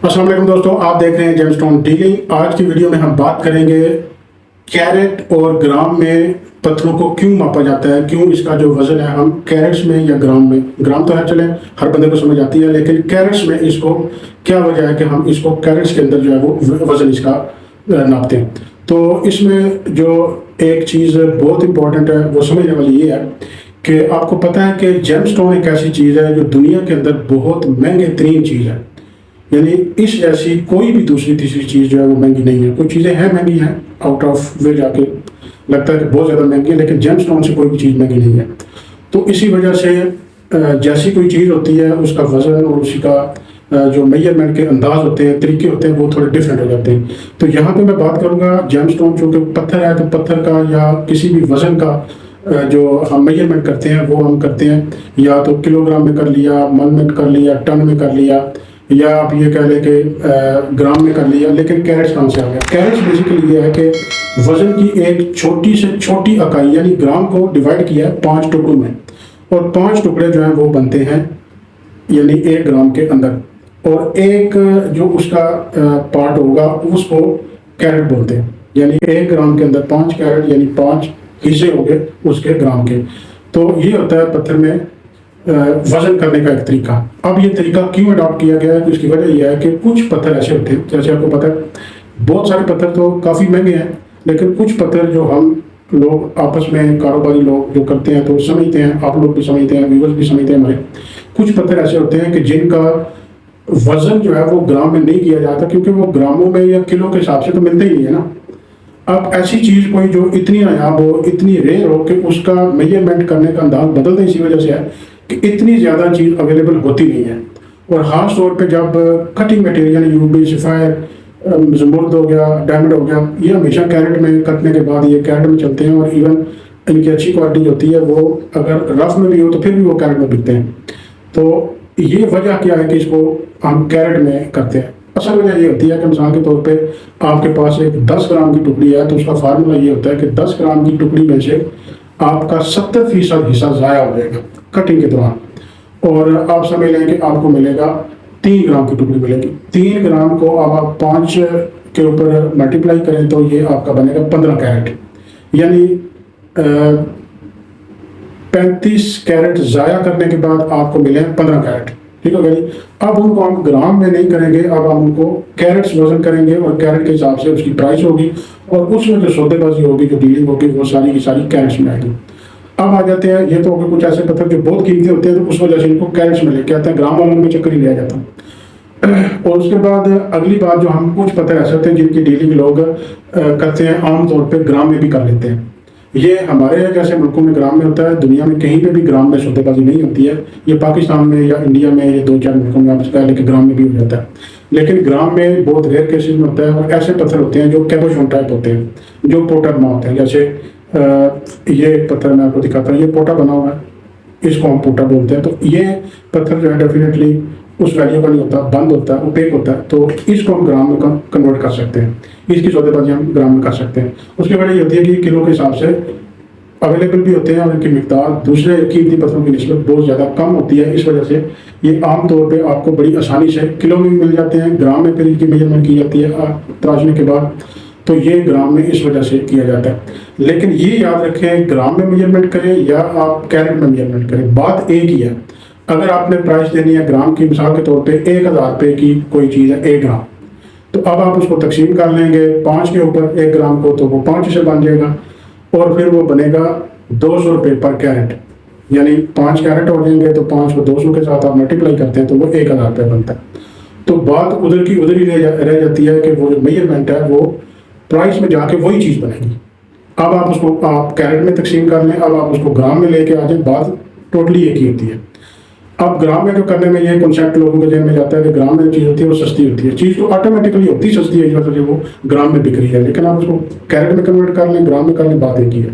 अस्सलाम वालेकुम दोस्तों, आप देख रहे हैं जेमस्टोन डीलिंग। आज की वीडियो में हम बात करेंगे कैरेट और ग्राम में पत्थरों को क्यों मापा जाता है, क्यों इसका जो वजन है हम कैरेट्स में या ग्राम में, ग्राम तो है चले हर बंदे को समझ आती है, लेकिन कैरेट्स में इसको क्या वजह है कि हम इसको कैरेट्स के अंदर जो है वो वजन इसका नापते हैं। तो इसमें जो एक चीज़ बहुत इंपॉर्टेंट है वो समझने वाली ये है कि आपको पता है कि जेमस्टोन एक ऐसी चीज़ है जो दुनिया के अंदर बहुत महंगे तरीन चीज़ है। यानी इस ऐसी कोई भी दूसरी तीसरी चीज़ जो है वो महंगी नहीं है। कुछ चीज़ें हैं महंगी हैं, आउट ऑफ वे जाके लगता है कि बहुत ज़्यादा महंगी है, लेकिन जेमस्टोन से कोई भी चीज़ महंगी नहीं है। तो इसी वजह से जैसी कोई चीज़ होती है उसका वज़न और उसी का जो मेजरमेंट के अंदाज होते हैं, तरीके होते हैं, वो थोड़े डिफरेंट हो जाते हैं। तो यहाँ पे मैं बात करूँगा जेमस्टोन चूँकि पत्थर है, तो पत्थर का या किसी भी वज़न का जो हम मेजरमेंट करते हैं वो हम करते हैं या तो किलोग्राम में कर लिया, मन में कर लिया, टन में कर लिया, या आप ये कह लें कि ग्राम में कर लिया। लेकिन कैरेट्स कहाँ से आ गया? कैरेट्स बेसिकली ये है कि वजन की एक छोटी से छोटी इकाई यानी ग्राम को डिवाइड किया है 5 टुकड़ों में, और 5 टुकड़े जो हैं वो बनते हैं यानी 1 ग्राम के अंदर, और एक जो उसका पार्ट होगा उसको कैरेट बोलते हैं। यानी 1 ग्राम के अंदर 5 कैरेट यानी 5 हिस्से हो गए उसके ग्राम के। तो ये होता है पत्थर में वजन करने का एक तरीका। अब ये तरीका क्यों अडॉप्ट किया गया है? तो इसकी वजह यह है कि कुछ पत्थर ऐसे होते हैं, जैसे आपको पता है बहुत सारे पत्थर तो काफ़ी महंगे हैं, लेकिन कुछ पत्थर जो हम लोग आपस में कारोबारी लोग जो करते हैं तो समझते हैं, आप लोग भी समझते हैं, व्यूअर्स भी समझते हैं हमारे, कुछ पत्थर ऐसे होते हैं कि जिनका वजन जो है वो ग्राम में नहीं किया जाता, क्योंकि वो ग्रामों में या किलो के हिसाब से तो मिलते ही नहीं है ना। अब ऐसी चीज़ कोई जो इतनी नायाब हो, इतनी रेयर हो कि उसका मेजरमेंट करने का अंदाज बदलता इसी वजह से है कि इतनी ज़्यादा चीज़ अवेलेबल होती नहीं है। और ख़ास तौर पे जब कटिंग मटेरियल यूबी, सफ़ायर, जमुर्द हो गया, डायमंड हो गया, ये हमेशा कैरेट में कटने के बाद ये कैरेट में चलते हैं, और इवन इनकी अच्छी क्वालिटी होती है वो अगर रफ में भी हो तो फिर भी वो कैरेट में बिकते हैं। तो ये वजह क्या है कि इसको हम कैरेट में करते हैं? असल वजह ये होती है कि मिसाल के तौर पे आपके पास एक 10 ग्राम की टुकड़ी है, तो उसका फार्मूला ये होता है कि 10 ग्राम की टुकड़ी में से आपका 70% हिस्सा ज़ाया हो जाएगा कटिंग के दौरान, और आप समझ लें कि आपको मिलेगा 3 ग्राम की टुकड़ी मिलेगी। 3 ग्राम को अब आप 5 के ऊपर मल्टीप्लाई करें तो ये आपका बनेगा 15 कैरेट, यानी 35 कैरेट ज़ाया करने के बाद आपको मिले 15 कैरेट। ठीक हो गया। अब उनको हम ग्राम में नहीं करेंगे, अब हम उनको कैरेट्स वजन करेंगे, और कैरेट के हिसाब से उसकी प्राइस होगी, और उसमें जो सौदेबाजी होगी, जो डीलिंग होगी, वो सारी की सारी कैरेट्स में आएगी। अब आ जाते हैं, ये तो हो गए कुछ ऐसे पत्थर जो बहुत कीमती होते हैं, तो उस वजह से इनको कैरेट्स में लेके आते हैं, ग्राम वालों में चक्कर ही लिया जाता है। और उसके बाद अगली बात, जो हम कुछ पत्थर ऐसे होते हैं जिनकी डीलिंग लोग करते हैं आमतौर पर ग्राम में भी कर लेते हैं। ये हमारे जैसे मुल्कों में ग्राम में होता है, दुनिया में कहीं पे भी ग्राम में सौदेबाजी नहीं होती है। ये पाकिस्तान में या इंडिया में ये 2-4 मुल्कों में आप लेकिन ग्राम में भी हो जाता है, लेकिन ग्राम में बहुत रेयर केसेस में होता है। और ऐसे पत्थर होते हैं जो कैबोशोन टाइप होते हैं, जो पोटानुमा होते हैं। जैसे ये पत्थर मैं आपको दिखाता हूँ, ये पोटा बना हुआ है, इसको हम पोटा बोलते हैं। तो ये पत्थर जो है डेफिनेटली उस वैल्यू का नहीं होता, बंद होता है, ओपेक होता है, तो इसको हम ग्राम में कन्वर्ट कर सकते हैं, इसकी सौदेबाजी हम ग्राम में कर सकते हैं। उसकी वजह ये होती है कि किलो के हिसाब से अवेलेबल भी होते हैं, और इनकी मिकदार दूसरे कीमती पत्थरों की निस्बत बहुत ज़्यादा कम होती है। इस वजह से ये आमतौर पे आपको बड़ी आसानी से किलो में भी मिल जाते हैं, ग्राम में फिर इनकी मेजरमेंट की जाती है तराशने के बाद, तो ये ग्राम में इस वजह से किया जाता है। लेकिन ये याद रखें, ग्राम में मेजरमेंट करें या आप कैरेट में मेजरमेंट करें, बात एक ही है। अगर आपने प्राइस देनी है ग्राम की, मिसाल के तौर पे 1000 रुपये की कोई चीज़ है 1 ग्राम, तो अब आप उसको तकसीम कर लेंगे 5 के ऊपर 1 ग्राम को, तो वो 5 से बन जाएगा, और फिर वो बनेगा 200 रुपये पर कैरेट, यानी 5 कैरेट हो जाएंगे, तो 5 को 200 के साथ आप मल्टीप्लाई करते हैं तो वो 1000 रुपये बनता है। तो बात उधर की उधर ही रह जाती है कि वो जो मेजरमेंट है वो प्राइस में जाके वही चीज़ बनेगी। अब आप उसको आप कैरेट में तकसीम कर लें, अब आप उसको ग्राम में लेके आ जाए, बात टोटली एक ही होती है। अब ग्राम में जो करने में ये कॉन्सेप्ट लोगों के जहन में जाता है कि ग्राम में जो चीज़ होती है वो सस्ती होती है, चीज़ तो ऑटोमेटिकली होती सस्ती है, इस वजह से वो ग्राम में बिक रही है। लेकिन आप उसको कैरेट में कन्वर्ट कर लें, ग्राम में कर लें, बात एक ही है।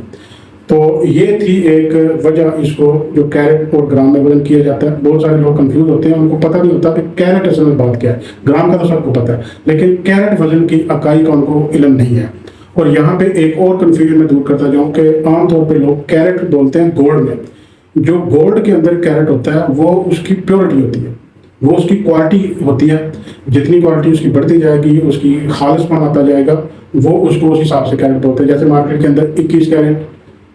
तो ये थी एक वजह, इसको जो कैरेट और ग्राम में वजन किया जाता है। बहुत सारे लोग कंफ्यूज होते हैं, उनको पता नहीं होता कि कैरेट असल में बात क्या है। ग्राम का तो सबको पता है, लेकिन कैरेट वजन की इकाई का उनको इल्म नहीं है। और यहाँ पे एक और कन्फ्यूजन मैं दूर करता जाऊँ कि आमतौर पर लोग कैरेट बोलते हैं गोल्ड में। जो गोल्ड के अंदर कैरेट होता है वो उसकी प्योरिटी होती है, वो उसकी क्वालिटी होती है। जितनी क्वालिटी उसकी बढ़ती जाएगी, उसकी खालिसपन आता जाएगा, वो उसको उस हिसाब से कैरेट बोलते हैं। जैसे मार्केट के अंदर 21 कैरेट,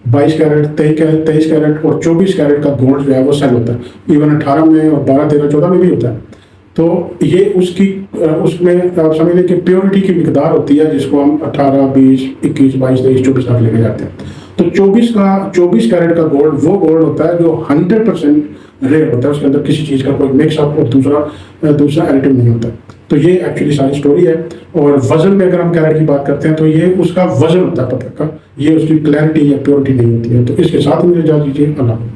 22 कैरेट, 23 कैरेट और 24 कैरेट का गोल्ड जो है वो सेल होता है। इवन 18 में और 12, 13, 14 में भी होता है। तो ये उसकी उसमें आप समझ लें कि प्योरिटी की मिकदार होती है, जिसको हम 18, 20, 21, 22, 23, 24 तक लेके जाते हैं। तो 24 कैरेट का गोल्ड वो गोल्ड होता है जो 100% रेयर होता है। उसके अंदर किसी चीज़ का कोई मिक्सअप और दूसरा एडिटिव नहीं होता। तो ये एक्चुअली सारी स्टोरी है। और वजन में अगर हम कैरेट की बात करते हैं तो ये उसका वजन होता है पत्थर का, ये उसकी क्लैरिटी या प्योरिटी नहीं होती है। तो इसके साथ मुझे इजाज़त दीजिए। अल्लाह।